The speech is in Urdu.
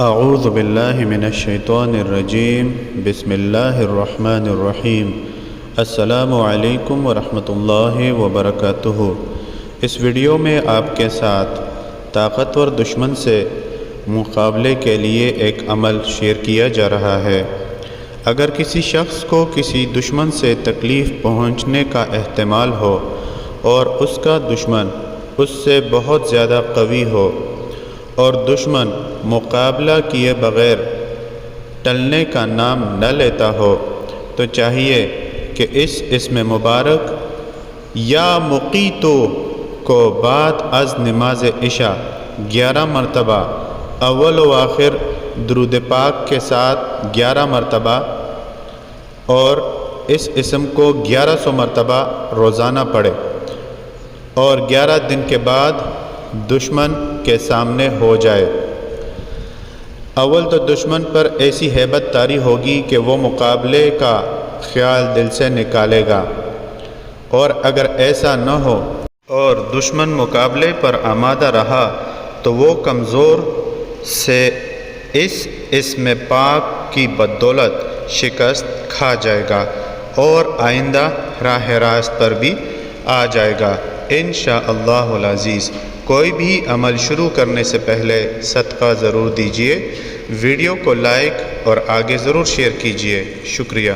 اعوذ باللہ من الشیطان الرجیم بسم اللہ الرحمن الرحیم السلام علیکم ورحمۃ اللہ وبرکاتہ۔ اس ویڈیو میں آپ کے ساتھ طاقتور دشمن سے مقابلے کے لیے ایک عمل شیئر کیا جا رہا ہے۔ اگر کسی شخص کو کسی دشمن سے تکلیف پہنچنے کا احتمال ہو اور اس کا دشمن اس سے بہت زیادہ قوی ہو اور دشمن مقابلہ کیے بغیر ٹلنے کا نام نہ لیتا ہو تو چاہیے کہ اس اسم مبارک یا مقیتو کو بعد از نماز عشاء 11 مرتبہ اول و آخر درود پاک کے ساتھ 11 مرتبہ اور اس اسم کو 1100 مرتبہ روزانہ پڑھے اور 11 دن کے بعد دشمن کے سامنے ہو جائے۔ اول تو دشمن پر ایسی ہیبت طاری ہوگی کہ وہ مقابلے کا خیال دل سے نکالے گا، اور اگر ایسا نہ ہو اور دشمن مقابلے پر آمادہ رہا تو وہ کمزور سے اس اسم پاک کی بدولت شکست کھا جائے گا اور آئندہ راہ راست پر بھی آ جائے گا انشاءاللہ العزیز۔ کوئی بھی عمل شروع کرنے سے پہلے صدقہ ضرور دیجیے، ویڈیو کو لائک اور آگے ضرور شیئر کیجیے۔ شکریہ۔